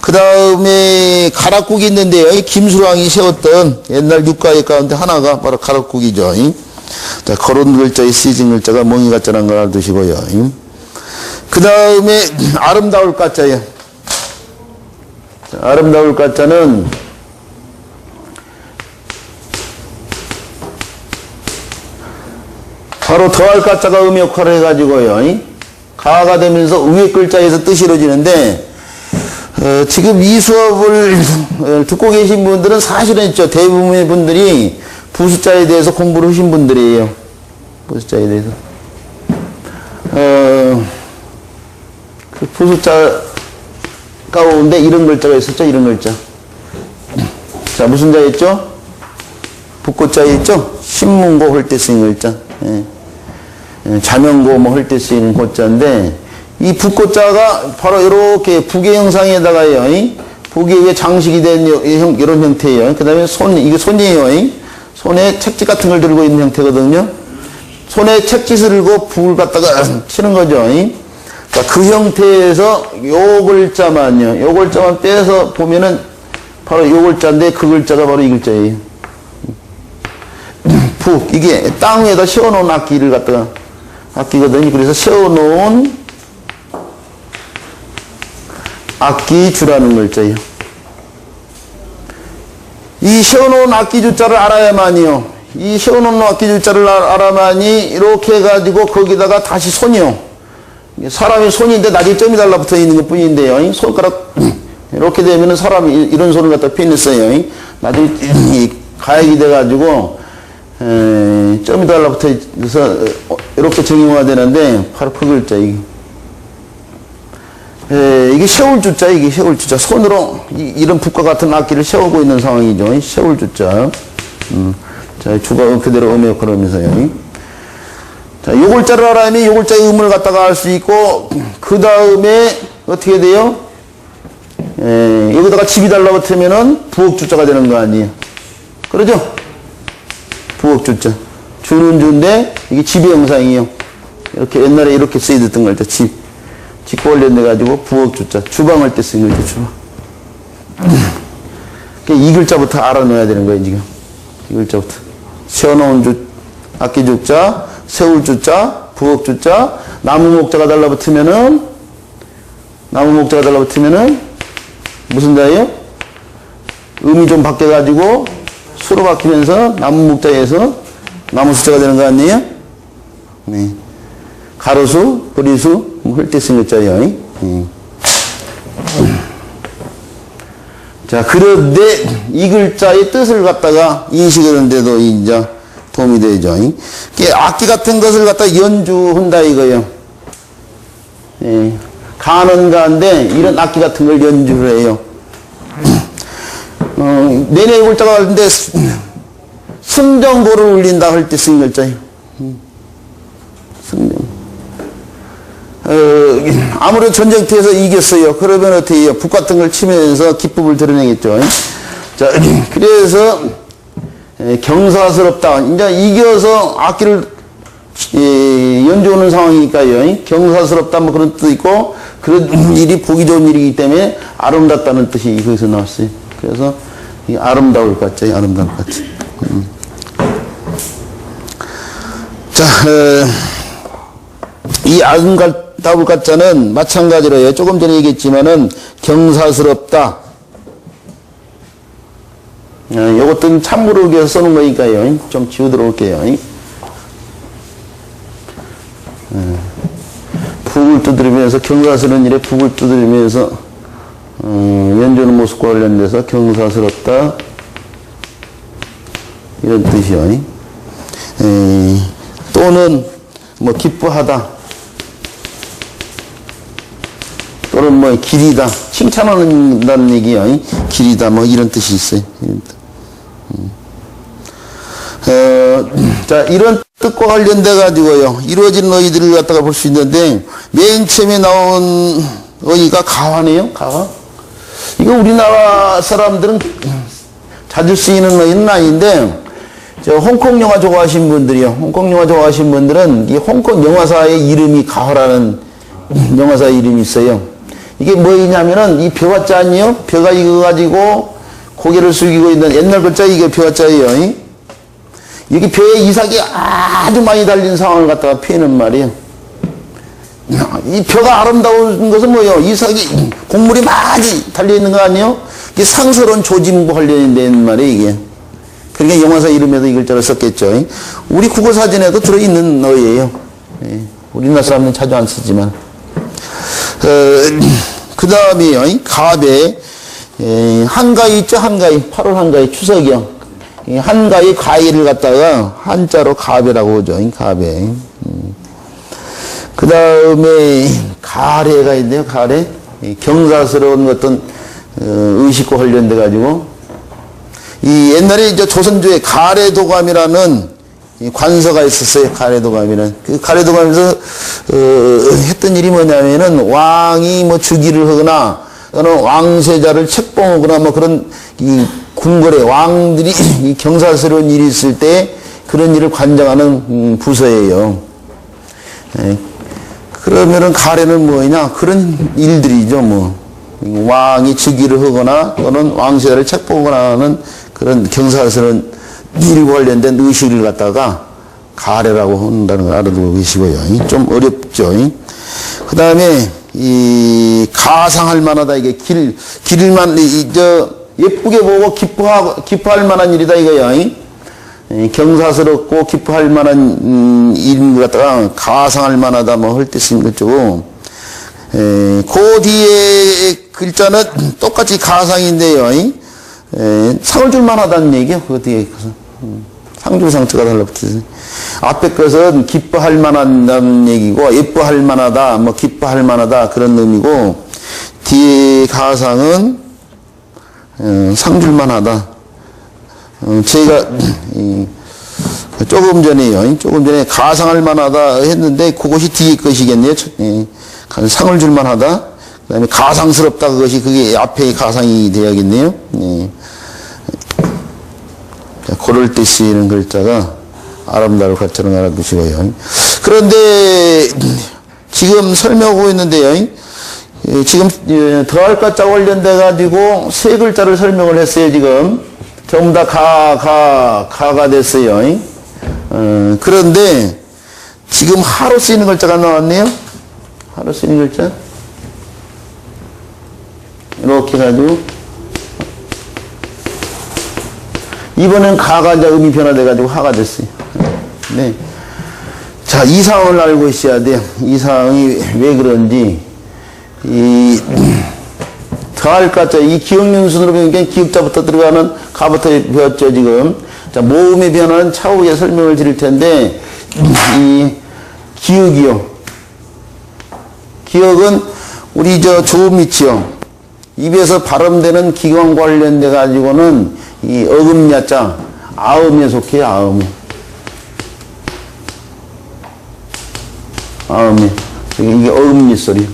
그 다음에 가락국이 있는데요. 김수랑이 세웠던 옛날 육가의 가운데 하나가 바로 가락국이죠. 자, 거론 글자의 시즌 글자가 멍이 같자는 걸 알아두시고요. 그 다음에 아름다울 가자예요. 자, 아름다울 가자는 바로 더할 가자가 음의 역할을 해가지고요. 가가 되면서 위에 글자에서 뜻이 이루어지는데 지금 이 수업을 듣고 계신 분들은 사실은 있죠. 대부분의 분들이 부숫자에 대해서 공부를 하신 분들이에요. 부숫자에 대해서. 그 부숫자 가운데 이런 글자가 있었죠. 이런 글자. 자, 무슨 자였죠? 북고자였죠? 신문고 할 때 쓰인 글자. 예. 자명고 뭐 할 때 쓰이는 고자인데, 이 북고자가 바로 이렇게 북의 형상에다가요, 북이 위에 장식이 된 이런 형태예요. 그 다음에 이게 손이에요. 손에 책짓 같은 걸 들고 있는 형태거든요. 손에 책짓을 들고 북을 갖다가 치는 거죠. 그러니까 그 형태에서 요 글자만요, 요 글자만 빼서 보면은 바로 요 글자인데 그 글자가 바로 이 글자예요. 북, 이게 땅 위에다 세워놓은 악기를 갖다가 악기거든요. 그래서 세워놓은 악기주라는 글자예요. 이 세워놓은 악기주자를 알아야만이요. 이 세워놓은 악기주자를 알아야만이 이렇게 해가지고 거기다가 다시 손이요. 사람의 손인데 나중에 점이 달라붙어 있는 것 뿐인데요. 손가락 이렇게 되면은 사람이 이런 손을 갖다 피냈어요. 나중에 가액이 돼가지고 점이 달라붙어 있어서 이렇게 정형화가 되는데 바로 그 글자 이게 세울 주자, 이게 세울 주자. 손으로 이런 북과 같은 악기를 세우고 있는 상황이죠. 세울 주자. 자, 주가 그대로 음의 역할을 하면서요. 자, 요 글자를 알아야면 요 글자의 음을 갖다가 알 수 있고, 그 다음에 어떻게 돼요? 여기다가 집이 달라붙으면은 부엌주자가 되는 거 아니에요. 그러죠? 부엌주자. 주는 주인데, 이게 집의 형상이에요. 이렇게 옛날에 이렇게 쓰이던 걸 때 집. 짓고 관련돼가지고 부엌주자. 주방할 때 쓰인 거죠, 주방. 이 글자부터 알아놓아야 되는 거예요, 지금. 이 글자부터. 세워놓은 악기주자, 세울주자, 부엌주자, 나무목자가 달라붙으면은, 무슨 자예요? 음이 좀 바뀌어가지고, 수로 바뀌면서 나무목자에서 나무숫자가 되는 거 아니에요? 네. 가로수, 거리수, 할 때 쓴 글자예요. 자, 그런데 이 글자의 뜻을 갖다가 인식하는데도 이제 도움이 되죠. 악기 같은 것을 갖다가 연주한다 이거예요. 가는 가인데 이런 악기 같은 걸 연주를 해요. 내내 글자가 같은데 승정보를 울린다 할 때 쓴 글자예요. 승정. 아무래도 전쟁터에서 이겼어요. 그러면 어떻게 해요? 북 같은 걸 치면서 기쁨을 드러내겠죠. 자, 그래서 경사스럽다. 이제 이겨서 악기를 연주하는 상황이니까요. 경사스럽다 뭐 그런 뜻도 있고, 그런 일이 보기 좋은 일이기 때문에 아름답다는 뜻이 거기서 나왔어요. 그래서 아름다울 것 같죠. 아름다울 것 같죠. 자, 이 아름다울 가짜는 마찬가지로요. 조금 전에 얘기했지만은 경사스럽다. 요것들은 참고를 위해서 써놓은 거니까요. 좀 지우도록 할게요. 북을 두드리면서 경사스러운 일에 북을 두드리면서 연주하는 모습과 관련돼서 경사스럽다. 이런 뜻이요. 또는 뭐 기뻐하다. 또는 뭐 길이다. 칭찬한다는 얘기요. 길이다. 뭐 이런 뜻이 있어요. 이런 뜻. 자, 이런 뜻과 관련돼 가지고요. 이루어진 어휘들을 갖다가 볼 수 있는데 맨 처음에 나온 어휘가 가화네요. 가화. 이거 우리나라 사람들은 자주 쓰이는 어휘는 아닌데 홍콩 영화 좋아하신 분들이요. 홍콩 영화 좋아하신 분들은 이 홍콩 영화사의 이름이 가화라는 영화사 이름이 있어요. 이게 뭐냐면은 이 벼가자 아니요? 벼가 익어가지고 고개를 숙이고 있는 옛날 글자 이게 벼가자예요. 여기 벼에 이삭이 아주 많이 달린 상황을 갖다가 피하는 말이에요. 이 벼가 아름다운 것은 뭐예요? 이삭이 곡물이 많이 달려있는 거 아니에요? 이게 상스러운 조짐과 관련된 말이에요, 이게. 그러니까 영화사 이름에도 이 글자를 썼겠죠. 우리 국어사전에도 들어있는 어예요. 우리나라 사람은 자주 안 쓰지만. 그 다음에 가배, 한가위 있죠? 한가위. 8월 한가위, 추석이요. 한가위 가위를 갖다가 한자로 가배라고 하죠. 가배. 그 다음에 가래가 있네요. 가래. 경사스러운 어떤 의식과 관련돼 가지고 이 옛날에 이제 조선조에 가래도감이라는 관서가 있었어요. 가래도감이라는. 그 가래도감에서 했던 일이 뭐냐면은 왕이 뭐 즉위를 하거나 또는 왕세자를 책봉하거나 뭐 그런 이 궁궐에 왕들이 이 경사스러운 일이 있을 때 그런 일을 관장하는 부서예요. 그러면은 가래는 뭐냐? 그런 일들이죠, 뭐. 왕이 즉위를 하거나 또는 왕세자를 책봉하거나 하는 그런 경사스러운 일과 관련된 의식을 갖다가 가래라고 한다는 걸 알아두고 계시고요. 좀 어렵죠. 그 다음에 이 가상할 만하다 이게 길만 예쁘게 보고 기뻐할 만한 일이다 이거야. 경사스럽고 기뻐할 만한 일인 것 같다가 가상할 만하다 뭐 할 때 쓰는 거죠. 그 뒤에 글자는 똑같이 가상인데요. 상을 줄 만하다는 얘기요. 그 뒤에 상주 상처가 달라붙어요. 앞에 것은 기뻐할 만하다는 얘기고 예뻐할 만하다, 뭐 기뻐할 만하다 그런 의미고 뒤에 가상은 상 줄 만하다. 제가 조금 전에 가상할 만하다 했는데 그것이 뒤에 것이겠네요. 상을 줄 만하다. 그 다음에 가상스럽다 그것이 그게 앞에 가상이 되어야겠네요. 고를 때 쓰이는 글자가 아름다울 것처럼 알아두시고요. 그런데 지금 설명하고 있는데요. 지금 더할 것자 관련돼 가지고 세 글자를 설명을 했어요. 지금 전부 다 가가 됐어요. 그런데 지금 하로 쓰이는 글자가 나왔네요. 하로 쓰이는 글자 이렇게 가지고 이번엔 가가 이제 음이 변화돼 가지고 하가 됐어요. 네. 자, 이 상황을 알고 있어야 돼요. 이 상황이 왜 그런지. 더할 가자, 이 기억윤순으로 보니까 기역자부터 들어가는 가부터 배웠죠, 지금. 자, 모음의 변화는 차후에 설명을 드릴 텐데, 이 기역이요. 기역은 우리 조음이치요. 입에서 발음되는 기관 관련돼 가지고는 이 어금야자, 아음에 속해요, 아음에. 아음에. 이게 어금니 소리.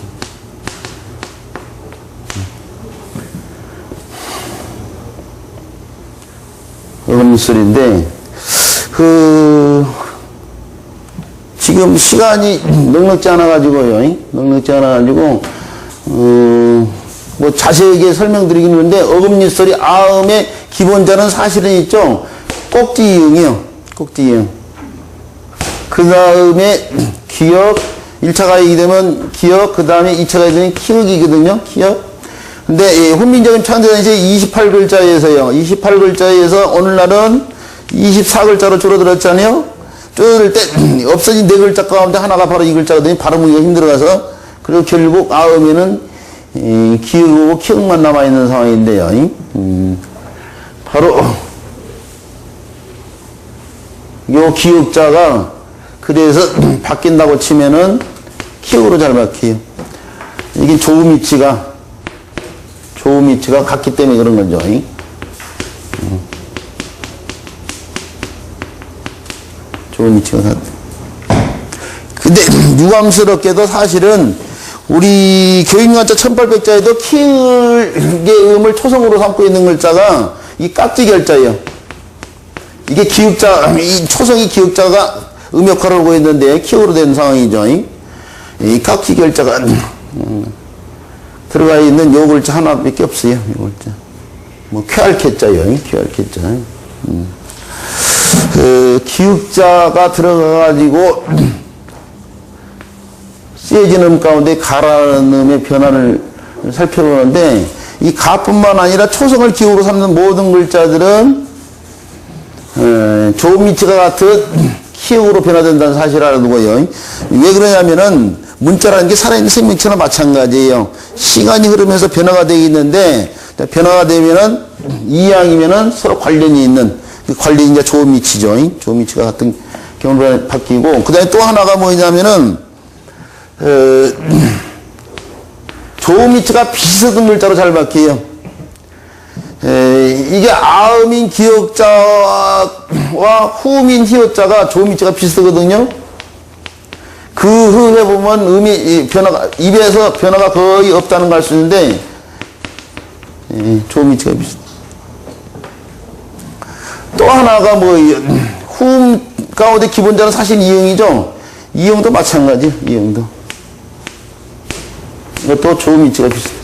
어금니 소리인데, 지금 시간이 넉넉지 않아가지고요. 넉넉지 않아가지고, 뭐 자세하게 설명드리긴 하는데, 어금니 소리, 아음의 기본자는 사실은 있죠. 꼭지이응이요. 꼭지이응. 그 다음에 기역, 1차 가역이 되면 기역, 그 다음에 2차 가역이 되면 키읔이거든요. 키역. 근데 훈민정음 창제단시 28글자에서요. 28글자에서 오늘날은 24글자로 줄어들었잖아요. 줄어들 때 없어진 4글자 가운데 하나가 바로 이 글자거든요. 발음하기가 힘들어가서. 그리고 결국 아음에는 기역하고 키역만 남아있는 상황인데요. 바로 요 기역자가 그래서 바뀐다고 치면은 키역으로 잘 바뀌어요. 이게 조음이치가 같기 때문에 그런 거죠. 조음이치가 같. 근데 유감스럽게도 사실은 우리 교육연자 1800자에도 키읔의 음을 초성으로 삼고 있는 글자가 이 깍지 결자예요. 이게 기역자, 이 초성이 기역자가 음 역할을 하고 있는데 키역으로 된 상황이죠. 이 깍지 결자가 들어가 있는 요 글자 하나밖에 없어요. 요 글자. 뭐, 쾌활쾌자요. 쾌활쾌자. 기역자가 들어가가지고, 쓰여진 음 가운데 가라는 음의 변화를 살펴보는데, 이 가뿐만 아니라 초성을 기호로 삼는 모든 글자들은, 조미치가 같은 키역으로 변화된다는 사실을 알아두고요. 왜 그러냐면은, 문자라는 게 살아있는 생명체나 마찬가지예요. 시간이 흐르면서 변화가 되어 있는데, 변화가 되면은, 이양이면은 서로 관련이 있는, 그 관련이 이제 조미치죠. 조미치가 같은 경우로 바뀌고, 그 다음에 또 하나가 뭐냐면은, 조미치가 비슷한 글자로 잘 바뀌어요. 이게 아음인 기역자와 후음인 희역자가 조미치가 비슷하거든요. 그 후에 보면 음이 입에서 변화가 거의 없다는 걸 알 수 있는데, 조미치가 비슷. 또 하나가 뭐, 후음 가운데 기본자는 사실 이형이죠. 이형도 마찬가지, 이형도. 이것도 조미치가 비슷해.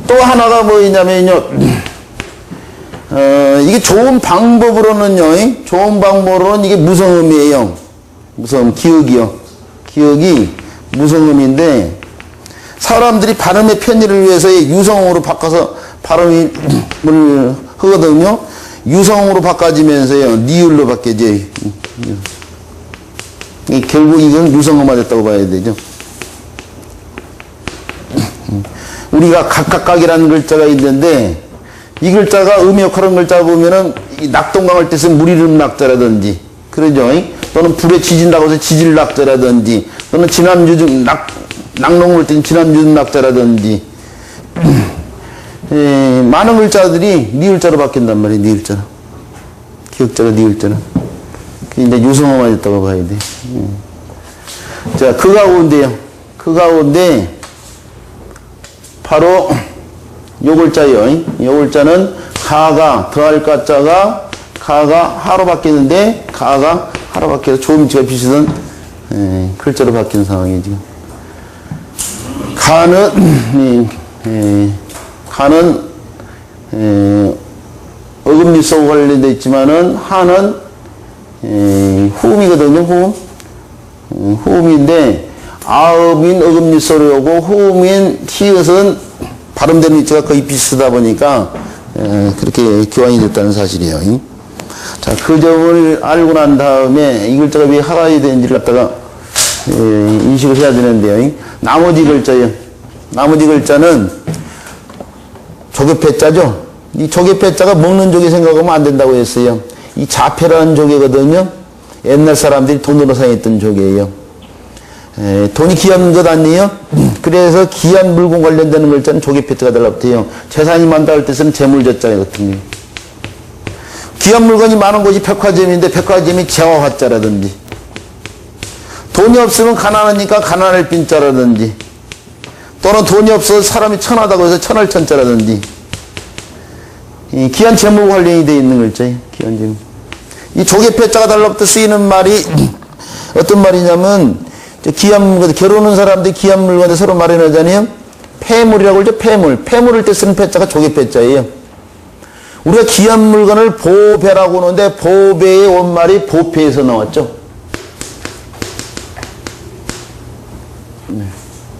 또 하나가 뭐냐면요, 이게 좋은 방법으로는요, 좋은 방법으로는 이게 무성음이에요. 무성음, 기역이요. 기역이 무성음인데, 사람들이 발음의 편의를 위해서 유성음으로 바꿔서 발음을 하거든요. 유성음으로 바꿔지면서요, 니을로 바뀌어져요. 결국 이건 유성음화 됐다고 봐야 되죠. 우리가 각각각이라는 글자가 있는데, 이 글자가 음역하는 글자 보면은 낙동강을 뜻은 물이름 낙자라든지, 그러죠. 또는 불에 지진다고 해서 지질 낙자라든지, 또는 지남유중 낙농을 뜻은 지남유중 낙자라든지, 많은 글자들이 니을자로 바뀐단 말이에요. 니을자로. 기역자가 니을자로. 그게 이제 유성음화 됐다고 봐야 돼. 자, 그 가운데요. 그 가운데 바로 요 글자요. 요 글자는 가가 더할 가자가 가가 하로 바뀌는데, 가가 하로 바뀌어서 조미치가 비슷한 글자로 바뀌는 상황이에요. 지금 가는 어금니소 관련되어 있지만은 하는 후음이거든요. 후음인데, 아음인 어금니소로 오고 후음인 티읕은 발음되는 위치가 거의 비슷하다 보니까 그렇게 교환이 됐다는 사실이에요. 자, 그 점을 알고 난 다음에 이 글자가 왜 하라이 되는지를 갖다가 인식을 해야 되는데요. 나머지 글자요. 나머지 글자는 조개패자죠. 이 조개패자가 먹는 조개 생각하면 안 된다고 했어요. 이 자패라는 조개거든요. 옛날 사람들이 돈으로 사용했던 조개예요. 돈이 귀한 것 아니에요? 그래서 귀한 물건 관련되는 글자는 조개패자가 달라붙어요. 재산이 많다 할 뜻은 재물저자 같은 게. 귀한 물건이 많은 곳이 백화점인데 백화점이 재화화자라든지, 돈이 없으면 가난하니까 가난할 빈자라든지, 또는 돈이 없어서 사람이 천하다고 해서 천할천자라든지, 귀한 재물 관련이 되어 있는 글자예요. 귀한 재물. 이 조개패자가 달라붙어 쓰이는 말이 어떤 말이냐면, 귀한 물건, 결혼한 사람들이 귀한 물건에 서로 마련하잖아요. 폐물이라고 그러죠. 폐물. 폐물을 때 쓰는 패자가 조개패자예요. 우리가 귀한 물건을 보배라고 하는데, 보배의 원말이 보패에서 나왔죠.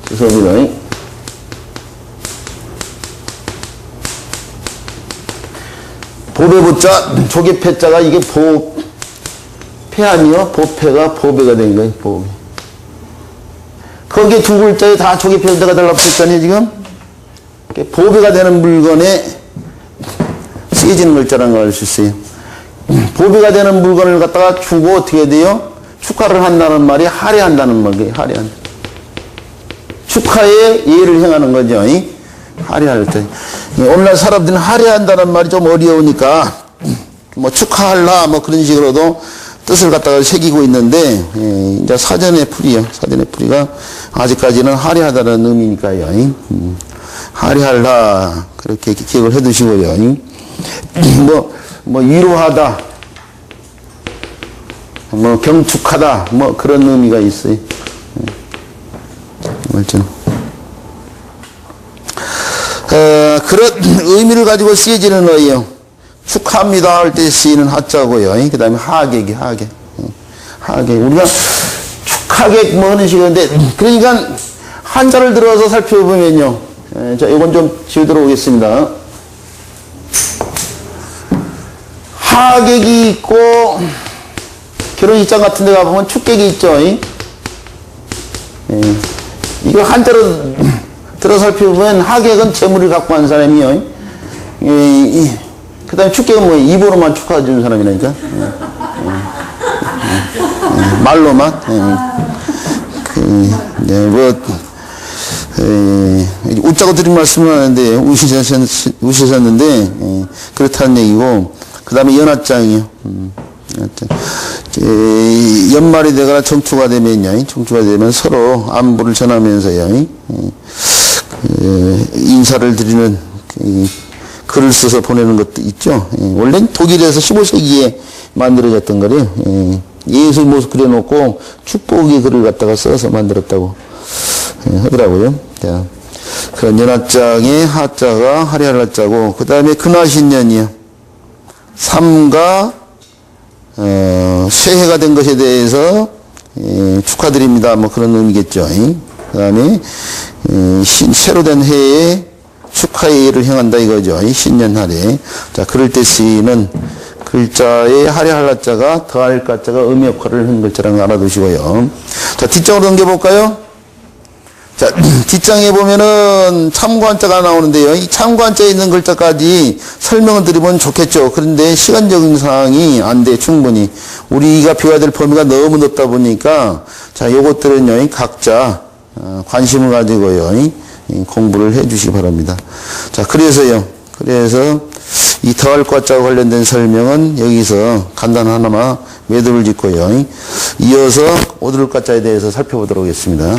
죄송합니다. 보배부자, 조개패자가 이게 보패 아니요? 보패가 보배가 된 거예요. 보배. 거기에 두 글자에 다 조개패자가 달라붙었잖아요, 지금. 보배가 되는 물건에 쓰여지는 글자라는 걸 알 수 있어요. 보배가 되는 물건을 갖다가 주고 어떻게 돼요? 축하를 한다는 말이 할애한다는 말이에요. 할애한다. 축하에 예를 행하는 거죠. 할애할 때. 오늘날 사람들은 할애한다는 말이 좀 어려우니까 뭐 축하할라 뭐 그런 식으로도 뜻을 갖다가 새기고 있는데, 이제 사전의 풀이요. 사전의 풀이가 아직까지는 할애하다는 의미니까요. 할애할라 그렇게 기억을 해 두시고요. 뭐 위로하다, 뭐 경축하다, 뭐 그런 의미가 있어요. 말처럼. 그런 의미를 가지고 쓰여지는 어예요. 축하합니다 할 때 쓰이는 하자고요. 그 다음에 하객이 하객. 우리가 축하객 뭐 하는 식인데, 그러니까 한자를 들어서 살펴보면요. 자, 이건 좀 지우도록 하겠습니다. 하객이 있고, 결혼식장 같은 데 가보면 축객이 있죠. 이거 한자로 들어 살펴보면 하객은 재물을 갖고 한 사람이요. 그 다음에 축객은 뭐 입으로만 축하해주는 사람이라니까. 말로만. 웃자고 드린 말씀은 하는데, 우시셨는데, 그렇다는 얘기고, 그 다음에 연하장이요. 연말이 되거나 정추가 되면요. 정추가 되면 서로 안부를 전하면서요. 인사를 드리는 글을 써서 보내는 것도 있죠. 원래는 독일에서 15세기에 만들어졌던 거래요. 예수 모습 그려놓고 축복의 글을 갖다가 써서 만들었다고 하더라고요. 자, 그런 연하장의 하자가 하리할 하자고, 그 다음에 근하신년이요. 삼가 새해가 된 것에 대해서 축하드립니다. 뭐 그런 의미겠죠. 그 다음에 새로 된 해에 축하의 예를 행한다 이거죠. 신년하례. 자, 그럴 때 쓰이는 글자의 하랴할 하자가 더할 가자가 의미 역할을 하는 글자라는 거 알아두시고요. 자, 뒷장으로 넘겨볼까요? 자, 뒷장에 보면은 참고한자가 나오는데요. 이 참고한자에 있는 글자까지 설명을 드리면 좋겠죠. 그런데 시간적인 상황이 안 돼, 충분히. 우리가 배워야 될 범위가 너무 넓다 보니까, 자, 요것들은요, 각자, 관심을 가지고요, 공부를 해 주시기 바랍니다. 자, 그래서 이 더할 과자와 관련된 설명은 여기서 간단 하나만 매듭을 짓고요. 이어서 오들 과자에 대해서 살펴보도록 하겠습니다.